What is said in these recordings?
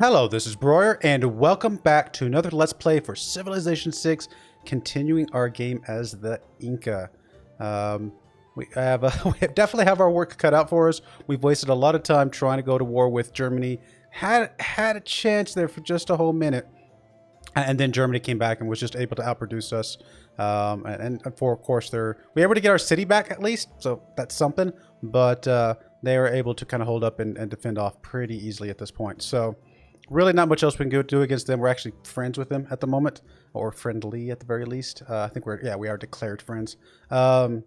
Hello, this is Broyar, and welcome back to another Let's Play for Civilization 6, continuing our game as the Inca. We definitely have our work cut out for us. We've wasted a lot of time trying to go to war with Germany. Had a chance there for just a whole minute, and then Germany came back and was just able to outproduce us. And for, of course, we were able to get our city back at least, so that's something. But they were able to kind of hold up and defend off pretty easily at this point. So really not much else we can go do against them. We're actually friends with them at the moment, or friendly at the very least. I think we are declared friends. But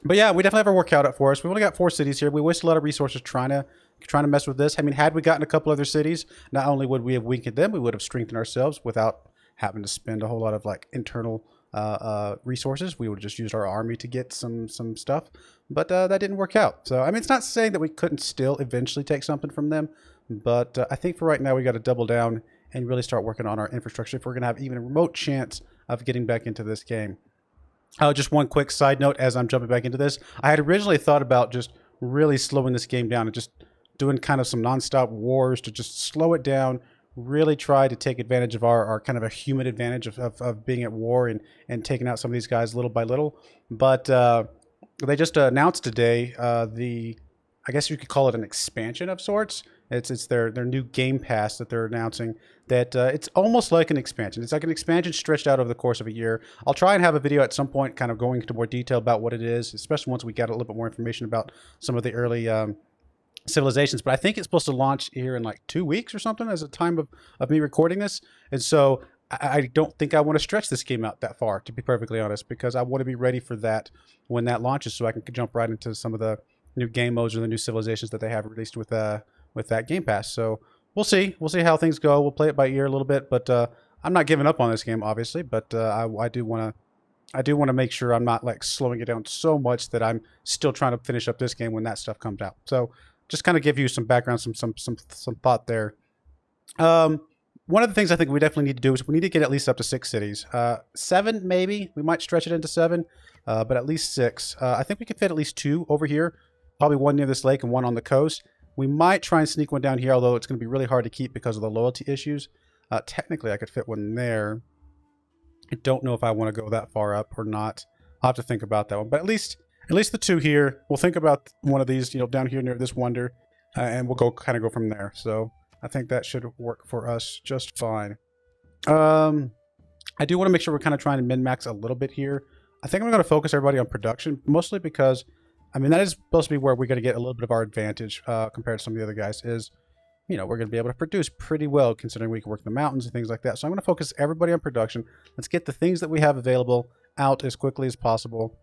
yeah, we definitely have our work cut out for us. We've only got 4 cities here. We wasted a lot of resources trying to mess with this. I mean, had we gotten a couple other cities, not only would we have weakened them, we would have strengthened ourselves without having to spend a whole lot of like internal resources. We would have just used our army to get some stuff, but that didn't work out. So I mean, it's not saying that we couldn't still eventually take something from them, but I think for right now we got to double down and really start working on our infrastructure if we're going to have even a remote chance of getting back into this game. Just one quick side note as I'm jumping back into this. I had originally thought about just really slowing this game down and just doing kind of some nonstop wars to just slow it down, really try to take advantage of our kind of a human advantage of being at war and taking out some of these guys little by little. But they just announced today I guess you could call it an expansion of sorts. It's their new game pass that they're announcing that it's almost like an expansion. It's like an expansion stretched out over the course of a year. I'll try and have a video at some point kind of going into more detail about what it is, especially once we get a little bit more information about some of the early civilizations. But I think it's supposed to launch here in like 2 weeks or something as a time of me recording this. And so I don't think I want to stretch this game out that far, to be perfectly honest, because I want to be ready for that when that launches so I can jump right into some of the new game modes or the new civilizations that they have released with that Game Pass. So we'll see how things go. We'll play it by ear a little bit, but I'm not giving up on this game, obviously. But I do want to make sure I'm not like slowing it down so much that I'm still trying to finish up this game when that stuff comes out. So just kind of give you some background, some thought there. One of the things I think we definitely need to do is we need to get at least up to 6 cities. 7 maybe. We might stretch it into 7, but at least 6. I think we can fit at least 2 over here. Probably 1 near this lake and 1 on the coast. We might try and sneak 1 down here, although it's going to be really hard to keep because of the loyalty issues. Technically, I could fit 1 there. I don't know if I want to go that far up or not. I'll have to think about that one. But at least the 2 here. We'll think about one of these, down here near this wonder, and we'll kind of go from there. So I think that should work for us just fine. I do want to make sure we're kind of trying to min-max a little bit here. I think I'm going to focus everybody on production, mostly because I mean, that is supposed to be where we're going to get a little bit of our advantage compared to some of the other guys is, we're going to be able to produce pretty well considering we can work in the mountains and things like that. So I'm going to focus everybody on production. Let's get the things that we have available out as quickly as possible.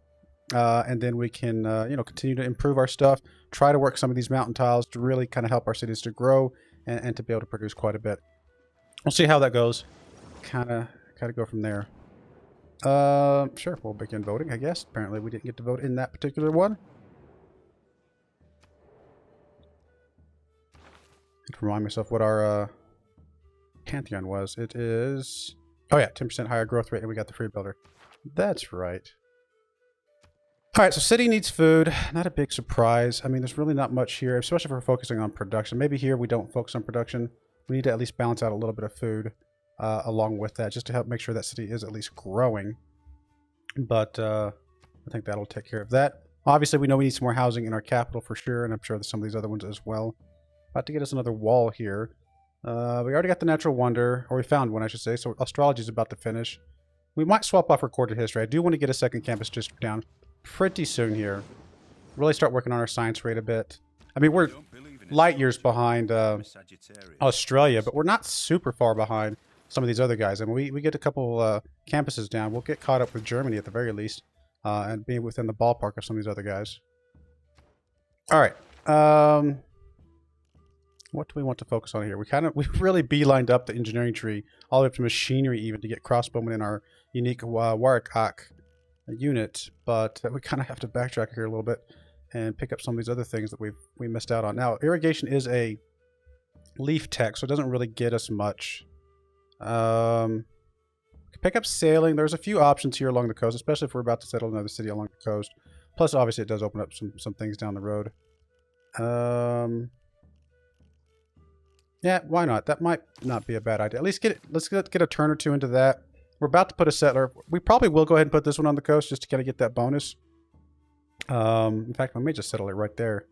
And then we can, continue to improve our stuff, try to work some of these mountain tiles to really kind of help our cities to grow and to be able to produce quite a bit. We'll see how that goes. Kind of go from there. Sure, we'll begin voting, I guess. Apparently we didn't get to vote in that particular one. To remind myself what our pantheon was. It is, oh yeah, 10% higher growth rate, and we got the free builder. That's right. All right, so city needs food. Not a big surprise. I mean, there's really not much here, especially if we're focusing on production. Maybe here we don't focus on production. We need to at least balance out a little bit of food along with that, just to help make sure that city is at least growing. But I think that'll take care of that. Obviously, we know we need some more housing in our capital for sure, and I'm sure there's some of these other ones as well. About to get us another wall here. We already got the natural wonder, or we found one, I should say. So astrology is about to finish. We might swap off recorded history. I do want to get a second campus just down pretty soon here. Really start working on our science rate a bit. I mean, we're light years behind Australia, but we're not super far behind some of these other guys. I mean, we get a couple campuses down. We'll get caught up with Germany at the very least, and be within the ballpark of some of these other guys. All right. What do we want to focus on here? We really beelined up the engineering tree all the way up to machinery even to get crossbowmen in our unique Warak'aq unit, but we kind of have to backtrack here a little bit and pick up some of these other things that we missed out on. Now, irrigation is a leaf tech, so it doesn't really get us much. Pick up sailing. There's a few options here along the coast, especially if we're about to settle another city along the coast. Plus, obviously, it does open up some things down the road. Yeah, why not? That might not be a bad idea. At least let's get a turn or two into that. We're about to put a settler. We probably will go ahead and put this one on the coast just to kind of get that bonus. In fact, I may just settle it right there.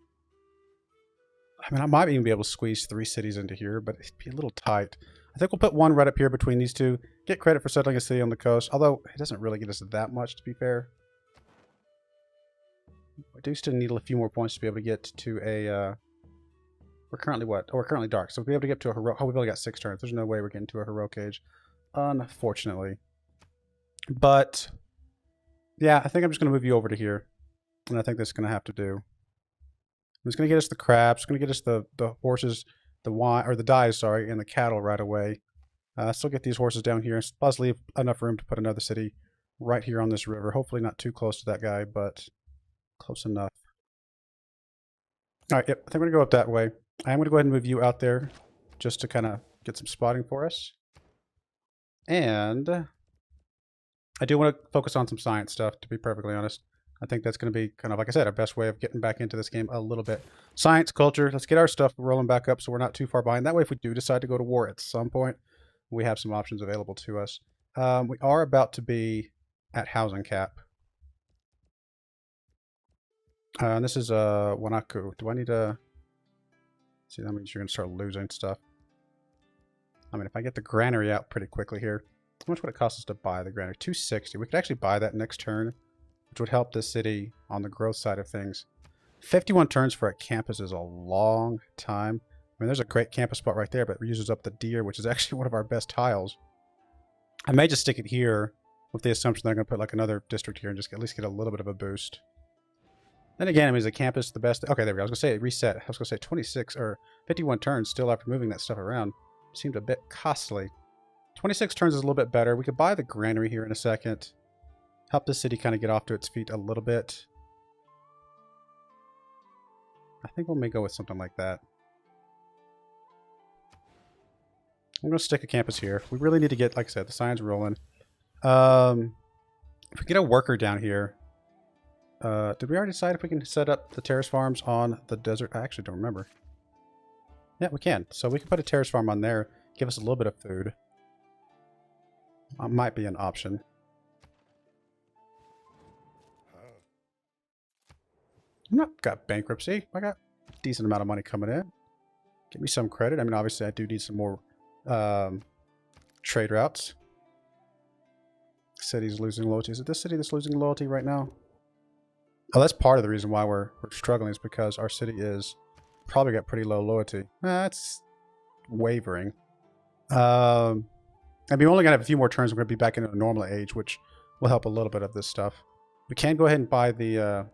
I mean, I might even be able to squeeze 3 cities into here, but it'd be a little tight. I think we'll put one right up here between these two. Get credit for settling a city on the coast, although it doesn't really get us that much, to be fair. We do still need a few more points to be able to get to a... we're currently what? Oh, we're currently dark, so we'll be able to get to a heroic... Oh, we've only got 6 turns. There's no way we're getting to a heroic age, unfortunately. But, yeah, I think I'm just going to move you over to here. And I think that's going to have to do. It's going to get us the crabs. It's going to get us the horses, the wine, or the dyes, sorry, and the cattle right away. Still get these horses down here. Plus leave enough room to put another city right here on this river. Hopefully not too close to that guy, but close enough. All right, yep, I think we're going to go up that way. I am going to go ahead and move you out there just to kind of get some spotting for us. And I do want to focus on some science stuff, to be perfectly honest. I think that's going to be kind of, like I said, our best way of getting back into this game a little bit. Science, culture, let's get our stuff rolling back up so we're not too far behind. That way, if we do decide to go to war at some point, we have some options available to us. We are about to be at housing cap. And this is Warak'aq. Do I need to... See, that means you're going to start losing stuff. I mean, if I get the granary out pretty quickly here, how much would it cost us to buy the granary? 260. We could actually buy that next turn, which would help this city on the growth side of things. 51 turns for a campus is a long time. I mean, there's a great campus spot right there, but it uses up the deer, which is actually one of our best tiles. I may just stick it here with the assumption that I'm going to put like another district here and just at least get a little bit of a boost. Then again, I mean, is the campus the best? Okay, there we go. I was going to say it reset. I was going to say 26 or 51 turns still after moving that stuff around. Seemed a bit costly. 26 turns is a little bit better. We could buy the granary here in a second. Help the city kind of get off to its feet a little bit. I think we may go with something like that. I'm going to stick a campus here. We really need to get, like I said, the signs rolling. If we get a worker down here. Did we already decide if we can set up the terrace farms on the desert? I actually don't remember. Yeah, we can. So we can put a terrace farm on there. Give us a little bit of food. Might be an option. I'm not got bankruptcy. I got a decent amount of money coming in. Give me some credit. I mean, obviously, I do need some more trade routes. City's losing loyalty. Is it this city that's losing loyalty right now? Oh, that's part of the reason why we're struggling is because our city is probably got pretty low loyalty. That's wavering. I mean, we're only going to have a few more turns. We're going to be back into a normal age, which will help a little bit of this stuff. We can go ahead and buy the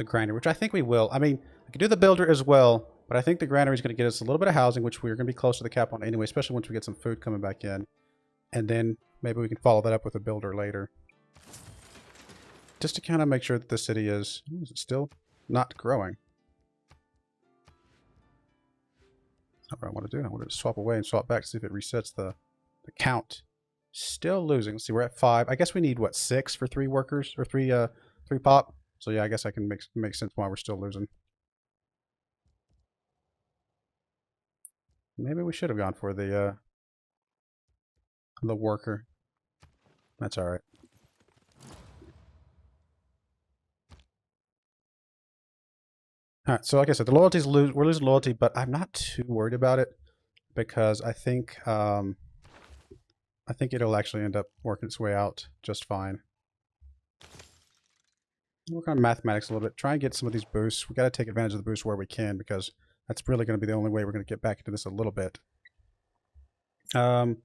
granary, which I think we will. I mean, I could do the builder as well, but I think the granary is going to get us a little bit of housing, which we're going to be close to the cap on anyway, especially once we get some food coming back in. And then maybe we can follow that up with a builder later. Just to kind of make sure that the city is it still not growing? That's not what I want to do. I want to swap away and swap back to see if it resets the count. Still losing. Let's see, we're at 5. I guess we need, what, 6 for 3 workers? Or 3 pop? So yeah, I guess I can make sense why we're still losing. Maybe we should have gone for the worker. That's alright. Alright, so like I said, the loyalty's we're losing loyalty, but I'm not too worried about it because I think it'll actually end up working its way out just fine. Work on mathematics a little bit. Try and get some of these boosts. We got to take advantage of the boosts where we can because that's really going to be the only way we're going to get back into this a little bit. Go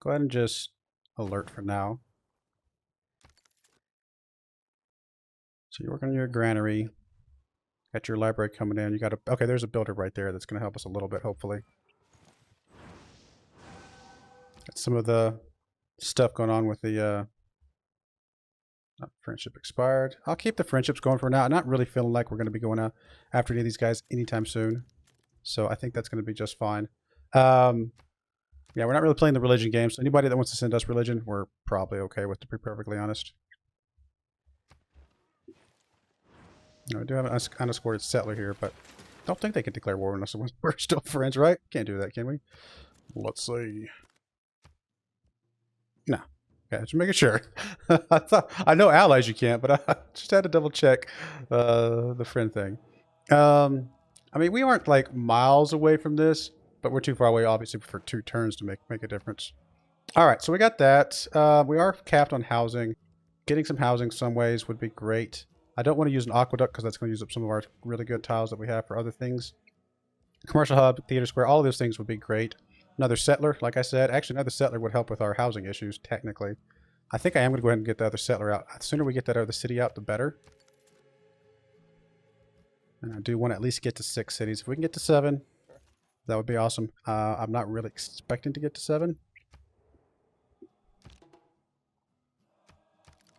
ahead and just alert for now. So you're working on your granary. Got your library coming in. You got okay, there's a builder right there that's going to help us a little bit, hopefully. Got some of the stuff going on with the friendship expired. I'll keep the friendships going for now. I'm not really feeling like we're going to be going out after any of these guys anytime soon. So I think that's going to be just fine. Yeah, we're not really playing the religion game. So anybody that wants to send us religion, we're probably okay with, to be perfectly honest. I do have an unescorted settler here, but Don't think they can declare war on us. We're still friends, right? Can't do that, can we? Let's see. No. Okay, just making sure. I know allies you can't, but I just had to double check the friend thing. I mean, we aren't like miles away from this, but we're too far away, obviously, for 2 turns to make a difference. All right, so we got that. We are capped on housing. Getting some housing some ways would be great. I don't want to use an aqueduct because that's going to use up some of our really good tiles that we have for other things. Commercial hub, theater square, all of those things would be great. Another settler, like I said. Actually, another settler would help with our housing issues, technically. I think I am going to go ahead and get the other settler out. The sooner we get that other city out, the better. And I do want to at least get to 6 cities. If we can get to 7, that would be awesome. I'm not really expecting to get to 7.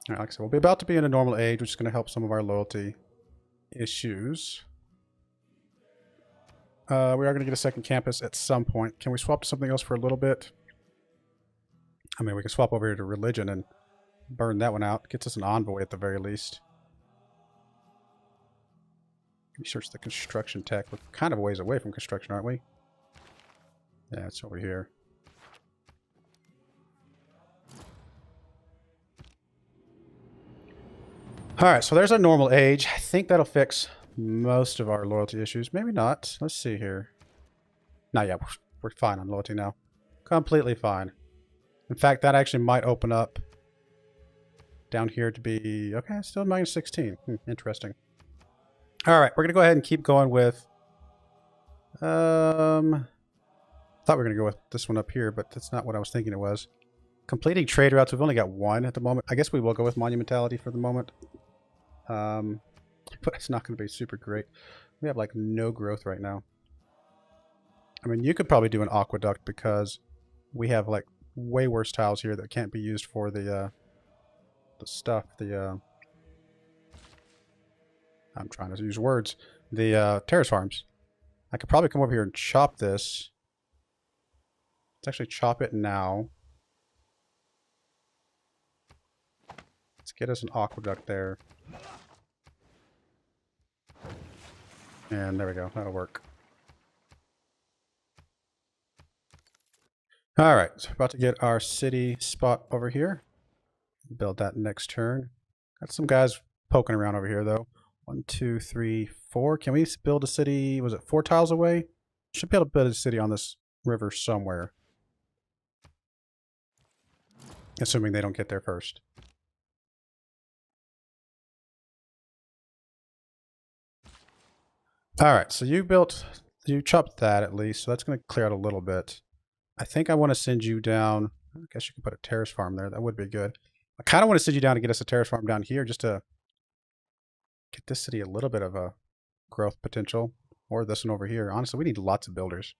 All right, like I said, we'll be about to be in a normal age, which is going to help some of our loyalty issues. We are going to get a second campus at some point. Can we swap to something else for a little bit? I mean, we can swap over here to religion and burn that one out. Gets us an envoy at the very least. Research the construction tech. We're kind of a ways away from construction, aren't we? Yeah, it's over here. Alright, so there's our normal age. I think that'll fix most of our loyalty issues. Maybe not. Let's see here. No, yeah, we're fine on loyalty now. Completely fine. In fact, that actually might open up down here to be... Okay, still minus 16. Interesting. Alright, we're going to go ahead and keep going with... thought we were going to go with this one up here, but that's not what I was thinking it was. Completing trade routes. We've only got 1 at the moment. I guess we will go with monumentality for the moment. But it's not going to be super great. We have like no growth right now. I mean, you could probably do an aqueduct because we have like way worse tiles here that can't be used for the stuff. I'm trying to use words. The terrace farms. I could probably come over here and chop this. Let's actually chop it now. Let's get us an aqueduct there. And there we go. That'll work. Alright, so we're about to get our city spot over here. Build that next turn. Got some guys poking around over here, though. 1, 2, 3, 4. Can we build a city? Was it 4 tiles away? Should be able to build a city on this river somewhere. Assuming they don't get there first. Alright, so you chopped that at least, so that's going to clear out a little bit. I think I want to send you down. I guess you could put a terrace farm there. That would be good. I kind of want to send you down to get us a terrace farm down here just to get this city a little bit of a growth potential. Or this one over here. Honestly, we need lots of builders.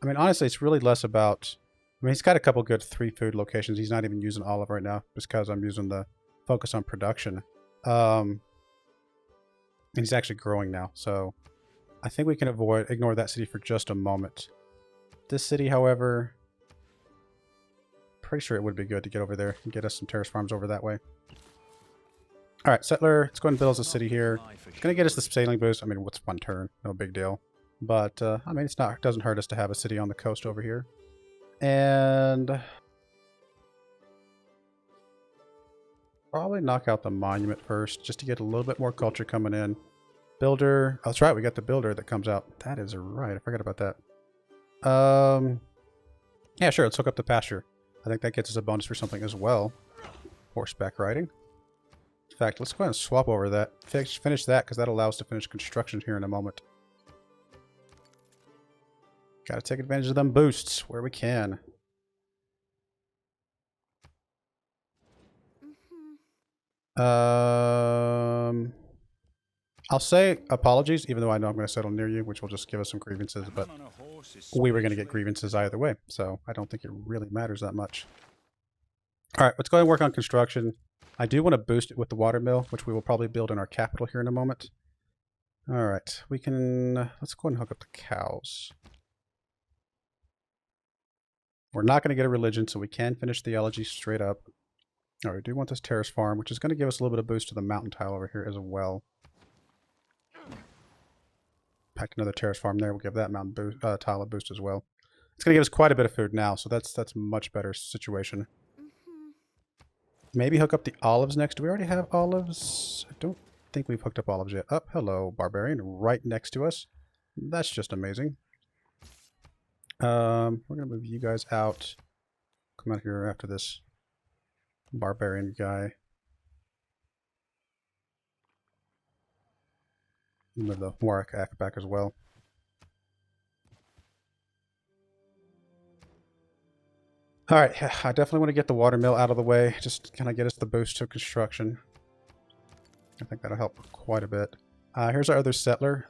I mean, honestly, it's really less about... I mean, he's got a couple good 3 food locations. He's not even using all of right now just because I'm using the focus on production. And he's actually growing now, so I think we can ignore that city for just a moment. This city, however, pretty sure it would be good to get over there and get us some terrace farms over that way. All right, settler, let's go ahead and build us a city here. It's going to get us the sailing boost. I mean, what's 1 turn? No big deal. But, I mean, it doesn't hurt us to have a city on the coast over here. And... probably knock out the monument first, just to get a little bit more culture coming in. Builder. Oh, that's right, we got the builder that comes out. That is right, I forgot about that. Yeah, sure, let's hook up the pasture. I think that gets us a bonus for something as well. Horseback riding. In fact, let's go ahead and swap over that. Finish that, because that allows us to finish construction here in a moment. Gotta take advantage of them boosts where we can. I'll say apologies, even though I know I'm going to settle near you, which will just give us some grievances, but we were going to get grievances either way, so I don't think it really matters that much. Alright, let's go ahead and work on construction. I do want to boost it with the water mill, which we will probably build in our capital here in a moment. Alright, we can... let's go ahead and hook up the cows. We're not going to get a religion, so we can finish theology straight up. All right, we do want this Terrace Farm, which is going to give us a little bit of boost to the mountain tile over here as well. Packed another Terrace Farm there. We'll give that mountain tile a boost as well. It's going to give us quite a bit of food now, so that's much better situation. Maybe hook up the olives next. Do we already have olives? I don't think we've hooked up olives yet. Oh, hello, Barbarian, right next to us. That's just amazing. We're going to move you guys out. Come out here after this Barbarian guy. Move the Warak'aq back as well. Alright, I definitely want to get the watermill out of the way. Just kind of get us the boost to construction. I think that'll help quite a bit. Here's our other settler.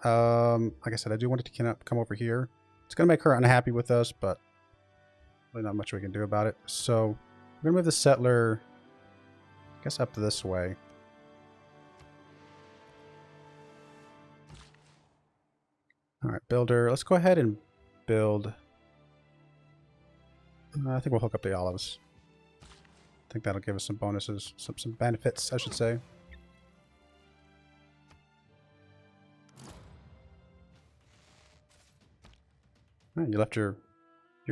Like I said, I do want it to come over here. It's going to make her unhappy with us, but really not much we can do about it. So we're going to move the settler, I guess, up this way. Alright, builder. Let's go ahead and build. I think we'll hook up the olives. I think that'll give us some bonuses, some benefits, I should say. Right, you left your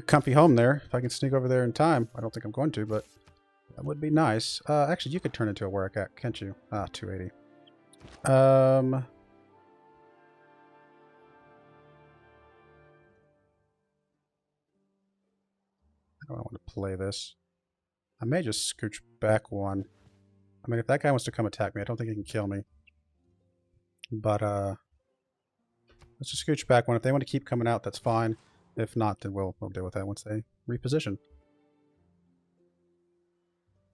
comfy home there. If I can sneak over there in time, I don't think I'm going to, but that would be nice. Actually, you could turn into a Warak'aq, can't you? 280. How do I want to play this? I may just scooch back one. I mean, if that guy wants to come attack me, I don't think he can kill me. But, let's just scooch back one. If they want to keep coming out, that's fine. If not, then we'll deal with that once they reposition.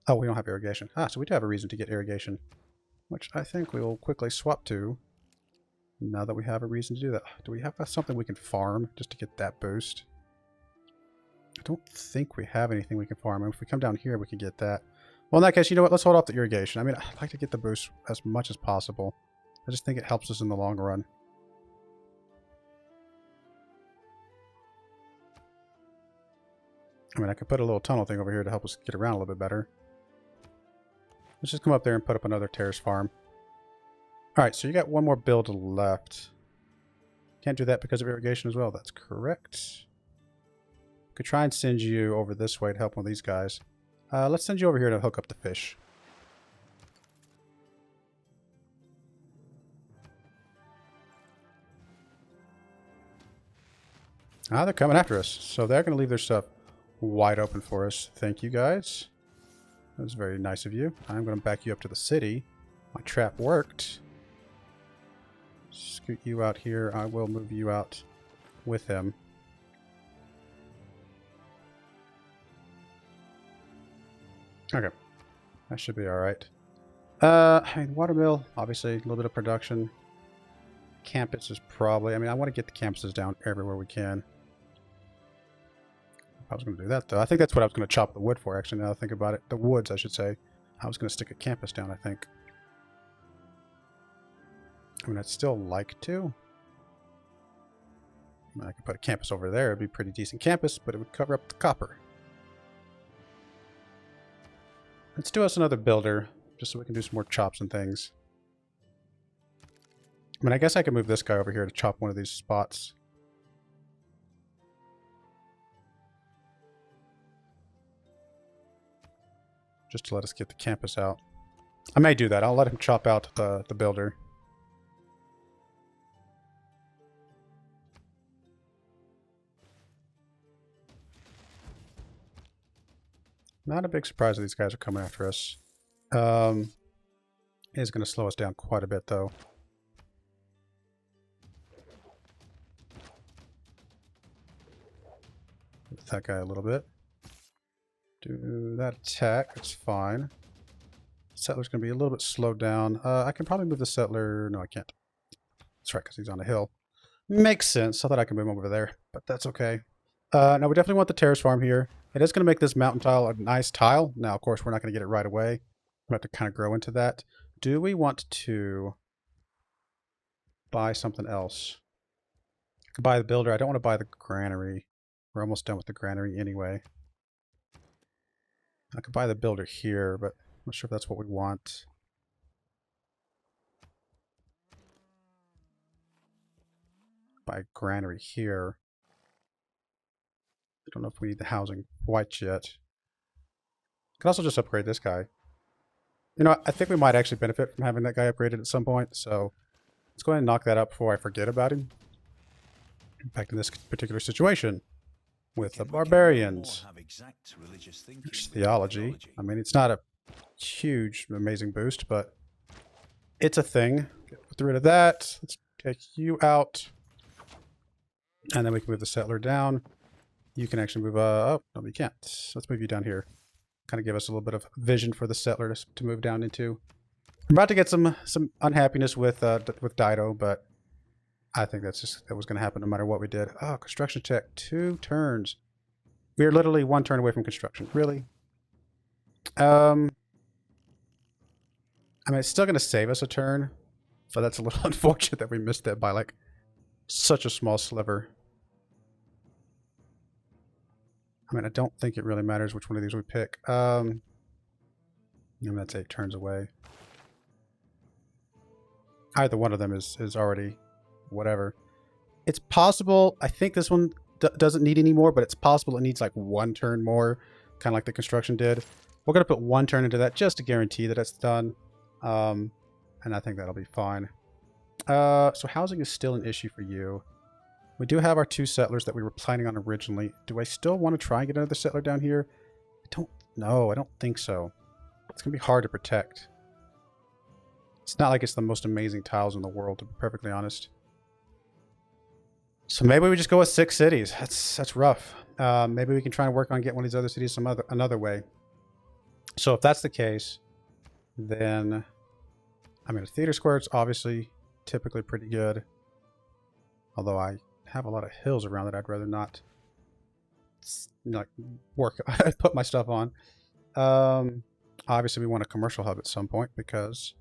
Oh, we don't have irrigation. So we do have a reason to get irrigation, which I think we will quickly swap to now that we have a reason to do that. Do we have something we can farm just to get that boost? I don't think we have anything we can farm. And if we come down here, we can get that. Well, in that case, you know what? Let's hold off the irrigation. I mean, I'd like to get the boost as much as possible. I just think it helps us in the long run. I mean, I could put a little tunnel thing over here to help us get around a little bit better. Let's just come up there and put up another terrace farm. Alright, so you got one more build left. Can't do that because of irrigation as well. That's correct. Could try and send you over this way to help one of these guys. Let's send you over here to hook up the fish. They're coming after us. So they're going to leave their stuff wide open for us. Thank you, guys. That was very nice of you. I'm going to back you up to the city. My trap worked. Scoot you out here. I will move you out with him. Okay. That should be alright. I mean, watermill, obviously, a little bit of production. Campus is probably... I mean, I want to get the campuses down everywhere we can. I was going to do that, though. I think that's what I was going to chop the wood for, actually, now that I think about it. The woods, I should say. I was going to stick a campus down, I think. I mean, I'd still like to. I mean, I could put a campus over there. It'd be a pretty decent campus, but it would cover up the copper. Let's do us another builder, just so we can do some more chops and things. I mean, I guess I could move this guy over here to chop one of these spots. Just to let us get the campus out. I may do that. I'll let him chop out the builder. Not a big surprise that these guys are coming after us. It is going to slow us down quite a bit, though. With that guy a little bit. Do that attack. That's fine. Settler's going to be a little bit slowed down. I can probably move the settler. No, I can't. That's right, because he's on a hill. Makes sense. I thought I could move him over there, but that's okay. Now, we definitely want the terrace farm here. It is going to make this mountain tile a nice tile. Now, of course, we're not going to get it right away. We have to kind of grow into that. Do we want to buy something else? I could buy the builder. I don't want to buy the granary. We're almost done with the granary anyway. I could buy the builder here, but Not sure if that's what we want. Buy a granary here. I don't know if we need the housing quite yet. Could also just upgrade this guy. You know, I think we might actually benefit from having that guy upgraded at some point, so let's go ahead and knock that up before I forget about him. Back in this particular situation with the Barbarians. Theology. I mean, it's not a huge, amazing boost, but it's a thing. Get rid of that. Let's take you out. And then we can move the settler down. You can actually move oh, no, you can't. Let's move you down here. Kind of give us a little bit of vision for the settler to move down into. I'm about to get some unhappiness with Dido, but I think that was going to happen no matter what we did. Oh, construction check. 2 turns. We are literally 1 turn away from construction. Really? I mean, it's still going to save us a turn, but that's a little unfortunate that we missed that by like such a small sliver. I mean, I don't think it really matters which one of these we pick. And that's 8 turns away. Either one of them is already whatever. It's possible. I think this one doesn't need any more, but it's possible it needs like 1 turn more, kind of like the construction did. We're going to put 1 turn into that just to guarantee that it's done. And I think that'll be fine. So housing is still an issue for you. We do have our 2 settlers that we were planning on originally. Do I still want to try and get another settler down here? I don't know. I don't think so. It's going to be hard to protect. It's not like it's the most amazing tiles in the world, to be perfectly honest. So maybe we just go with 6 cities. That's rough. Maybe we can try and work on getting one of these other cities another way. So if that's the case, then I mean, a theater square is obviously typically pretty good. Although I have a lot of hills around that I'd rather not like put my stuff on. Obviously we want a commercial hub at some point because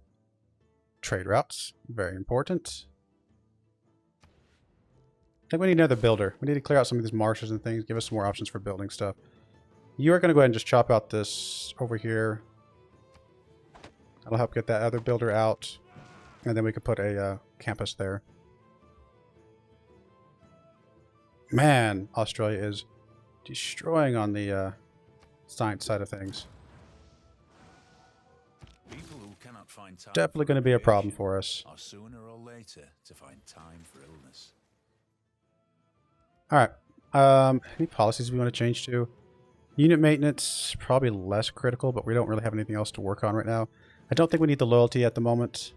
trade routes, very important. I think we need another builder. We need to clear out some of these marshes and things, give us some more options for building stuff. You are going to go ahead and just chop out this over here. That'll help get that other builder out. And then we could put a campus there. Man, Australia is destroying on the science side of things. People who cannot find time Definitely going to be a problem for us. are sooner or later to find time for illness. All right. Any policies we want to change to? Unit maintenance, probably less critical, but we don't really have anything else to work on right now. I don't think we need the loyalty at the moment.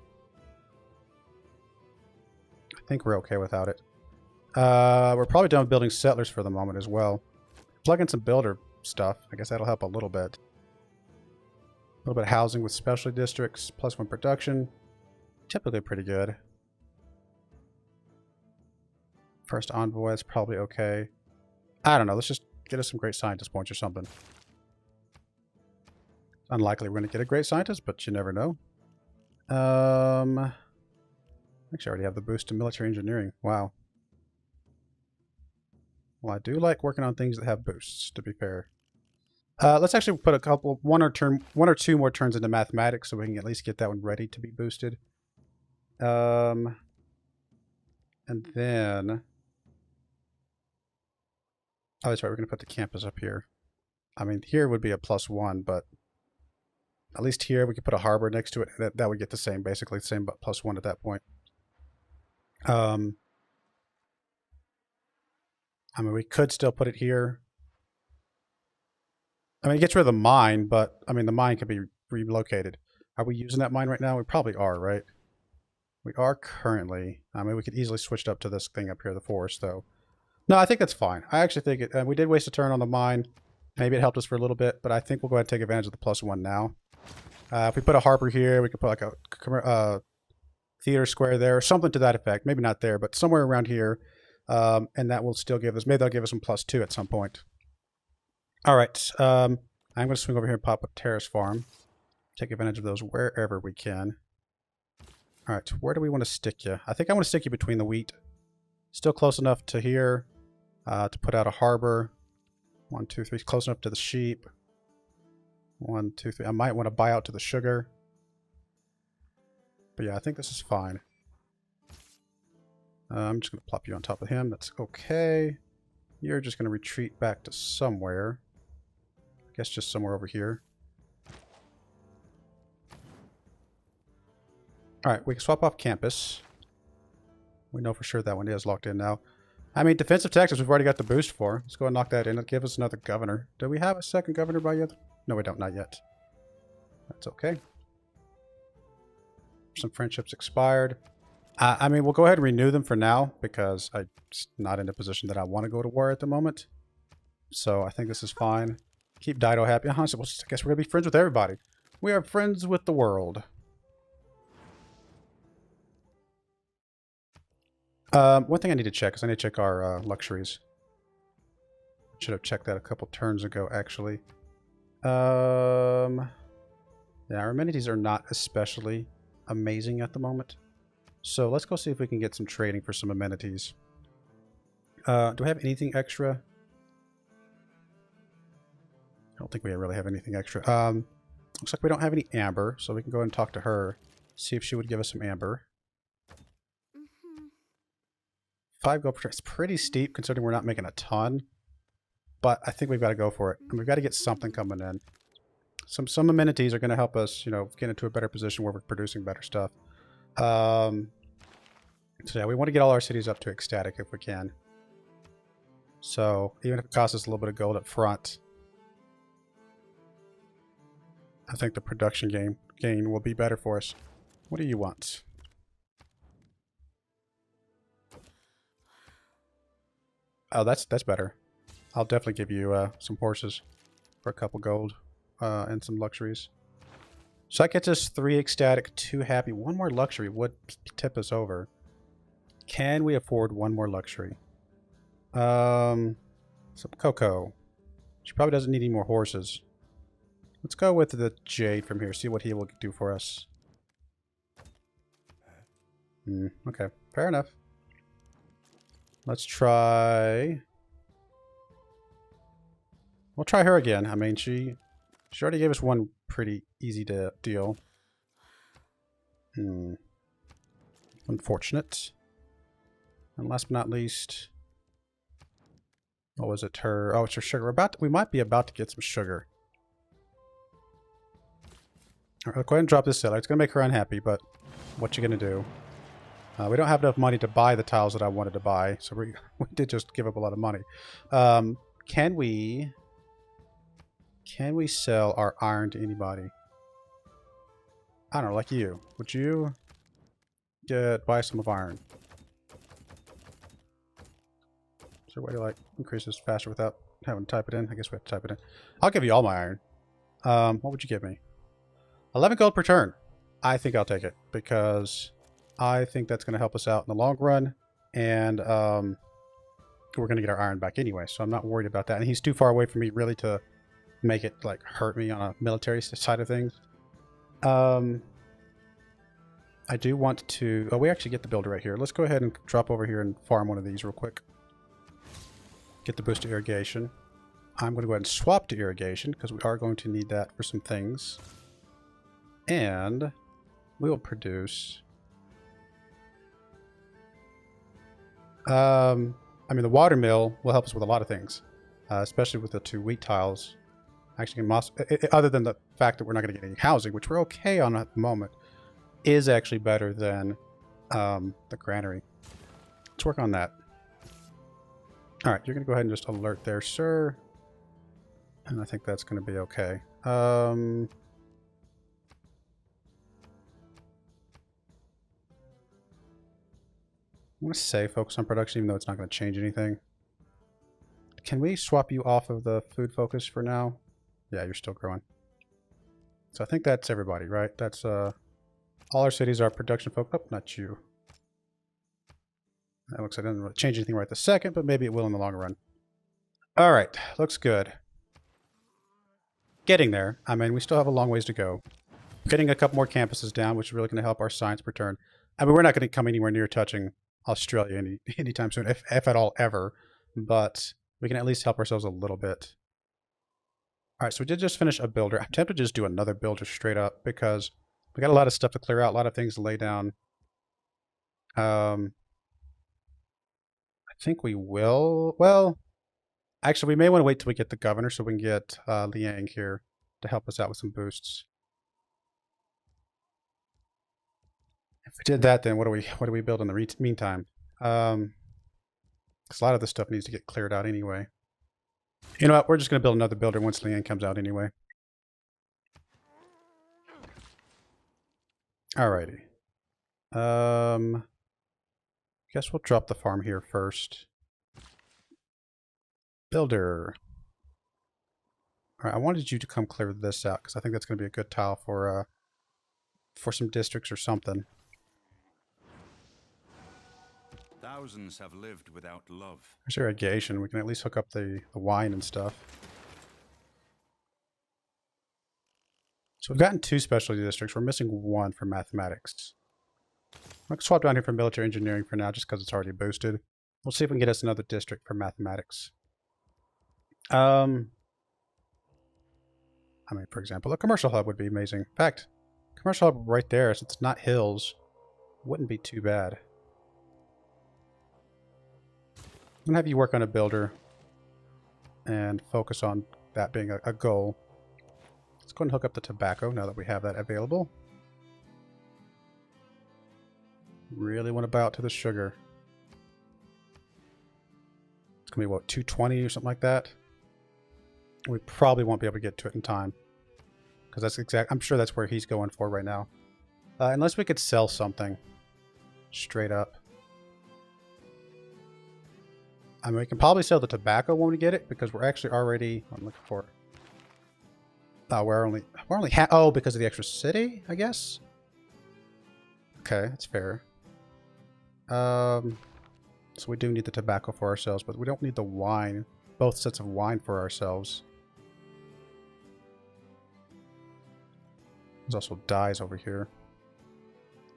I think we're okay without it. We're probably done with building settlers for the moment as well. Plug in some builder stuff. I guess that'll help a little bit. A little bit of housing with specialty districts, +1 production. Typically pretty good. First envoy is probably okay. I don't know. Let's just get us some great scientist points or something. It's unlikely we're going to get a great scientist, but you never know. Actually, I already have the boost to military engineering. Wow. Well, I do like working on things that have boosts, to be fair. Let's actually put one or 2 more turns into mathematics so we can at least get that one ready to be boosted. And then... Oh, that's right. We're going to put the campus up here. I mean, here would be a +1, but at least here we could put a harbor next to it. That would get the same, basically the same, but +1 at that point. I mean, we could still put it here. I mean, it gets rid of the mine, but I mean, the mine could be relocated. Are we using that mine right now? We probably are, right? We are currently. I mean, we could easily switch it up to this thing up here, the forest, though. No, I think that's fine. I actually think it. We did waste a turn on the mine. Maybe it helped us for a little bit, but I think we'll go ahead and take advantage of the +1 now. If we put a harbor here, we could put like a theater square there, or something to that effect. Maybe not there, but somewhere around here. And that will still give us, maybe they'll give us some +2 at some point. All right. I'm going to swing over here and pop up Terrace Farm. Take advantage of those wherever we can. All right. Where do we want to stick you? I think I want to stick you between the wheat. Still close enough to here to put out a harbor. 1, 2, 3. Close enough to the sheep. 1, 2, 3. I might want to buy out to the sugar. But yeah, I think this is fine. I'm just going to plop you on top of him. That's okay. You're just going to retreat back to somewhere. I guess just somewhere over here. Alright, we can swap off campus. We know for sure that one is locked in now. I mean, defensive taxes we've already got the boost for. Let's go and knock that in. It'll give us another governor. Do we have a second governor by yet? No, we don't. Not yet. That's okay. Some friendships expired. I mean, we'll go ahead and renew them for now because I'm just not in a position that I want to go to war at the moment. So I think this is fine. Keep Dido happy. Honestly, well, I guess we're going to be friends with everybody. We are friends with the world. One thing I need to check is I need to check our luxuries. Should have checked that a couple turns ago, actually. Yeah, our amenities are not especially amazing at the moment. So let's go see if we can get some trading for some amenities. Do we have anything extra? I don't think we really have anything extra. Looks like we don't have any amber, so we can go ahead and talk to her. See if she would give us some amber. 5 gold per turn. It's pretty steep considering we're not making a ton. But I think we've got to go for it. And we've got to get something coming in. Some amenities are going to help us, you know, get into a better position where we're producing better stuff. So yeah, we want to get all our cities up to ecstatic if we can. So even if it costs us a little bit of gold up front, I think the production gain will be better for us. What do you want? Oh, that's better. I'll definitely give you some horses for a couple gold and some luxuries. So that gets us 3 ecstatic, 2 happy. 1 more luxury would tip us over. Can we afford 1 more luxury? Some cocoa. She probably doesn't need any more horses. Let's go with the jade from here. See what he will do for us. Okay, fair enough. Let's try... We'll try her again. I mean, she already gave us 1 pretty easy deal. Unfortunate. And last but not least... What was it? Her... Oh, it's her sugar. We might be about to get some sugar. Alright, go ahead and drop this seller. It's going to make her unhappy, but what you going to do? We don't have enough money to buy the tiles that I wanted to buy, so we did just give up a lot of money. Can we sell our iron to anybody? I don't know, like you. Would you buy some of iron? Is there a way to like increase this faster without having to type it in? I guess we have to type it in. I'll give you all my iron. What would you give me? 11 gold per turn. I think I'll take it because I think that's going to help us out in the long run, and we're going to get our iron back anyway, so I'm not worried about that. And he's too far away from me really to make it like hurt me on a military side of things. I do want to... Oh, we actually get the builder right here. Let's go ahead and drop over here and farm one of these real quick. Get the boost to irrigation. I'm going to go ahead and swap to irrigation because we are going to need that for some things. And we will produce... I mean, the water mill will help us with a lot of things, especially with the 2 wheat tiles. Actually, other than the fact that we're not going to get any housing, which we're okay on at the moment, is actually better than the granary. Let's work on that. All right, you're going to go ahead and just alert there, sir. And I think that's going to be okay. I'm going to say focus on production, even though it's not going to change anything. Can we swap you off of the food focus for now? Yeah, you're still growing. So I think that's everybody, right? That's all our cities are production focused. Oh, not you. That looks like it doesn't really change anything right this second, but maybe it will in the long run. All right, looks good. Getting there. I mean, we still have a long ways to go. Getting a couple more campuses down, which is really going to help our science per turn. I mean, we're not going to come anywhere near touching Australia anytime soon, if at all ever. But we can at least help ourselves a little bit. All right, so we did just finish a builder. I'm tempted to just do another builder straight up because we got a lot of stuff to clear out, a lot of things to lay down. I think we will. Well, actually, we may want to wait till we get the governor so we can get Liang here to help us out with some boosts. If we did that, then what do we build in the meantime? Because a lot of this stuff needs to get cleared out anyway. You know what? We're just going to build another builder once Liang comes out anyway. Alrighty. Guess we'll drop the farm here first. Builder. Alright, I wanted you to come clear this out because I think that's going to be a good tile for some districts or something. Thousands have lived without love. There's irrigation. We can at least hook up the wine and stuff. So we've gotten 2 specialty districts. We're missing 1 for mathematics. I'm going to swap down here for military engineering for now just because it's already boosted. We'll see if we can get us another district for mathematics. I mean, for example, a commercial hub would be amazing. In fact, commercial hub right there, since it's not hills, wouldn't be too bad. I'm going to have you work on a builder and focus on that being a goal. Let's go ahead and hook up the tobacco now that we have that available. Really want to bow out to the sugar. It's going to be, what, 220 or something like that? We probably won't be able to get to it in time. Because that's I'm sure that's where he's going for right now. Unless we could sell something. Straight up. I mean, we can probably sell the tobacco when we get it, because we're actually already... What I'm looking for. We're only oh, because of the extra city, I guess? Okay, that's fair. So we do need the tobacco for ourselves, but we don't need the wine. Both sets of wine for ourselves. There's also dyes over here.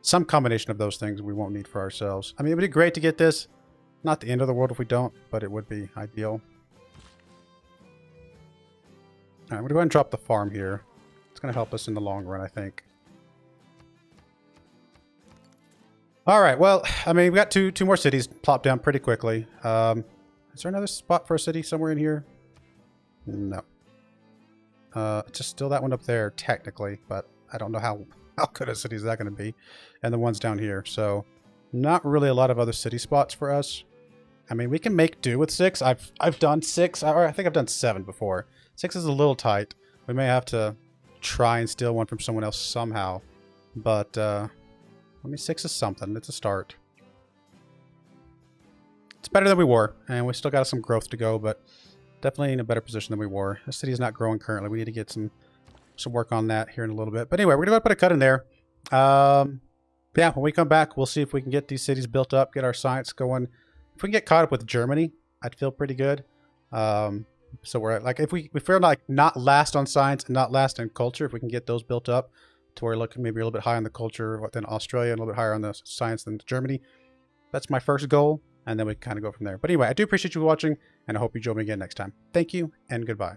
Some combination of those things we won't need for ourselves. I mean, it would be great to get this. Not the end of the world if we don't, but it would be ideal. Alright, we're going to go ahead and drop the farm here. It's going to help us in the long run, I think. Alright, well, I mean, we got two more cities plopped down pretty quickly. Is there another spot for a city somewhere in here? No. Just still that one up there, technically, but I don't know how good a city is that going to be. And the ones down here, so not really a lot of other city spots for us. I mean, we can make do with 6. I've done 6, or I think I've done 7 before. 6 is a little tight. We may have to try and steal one from someone else somehow. But, I mean, 6 is something. It's a start. It's better than we were, and we still got some growth to go, but definitely in a better position than we were. The city is not growing currently. We need to get some work on that here in a little bit. But anyway, we're going to put a cut in there. Yeah, when we come back, we'll see if we can get these cities built up, get our science going. If we can get caught up with Germany, I'd feel pretty good. So we're like, if we're like not last on science and not last in culture, if we can get those built up to where look maybe a little bit high on the culture than Australia and a little bit higher on the science than Germany, that's my first goal, and then we kind of go from there. But anyway, I do appreciate you watching, and I hope you join me again next time. Thank you, and goodbye.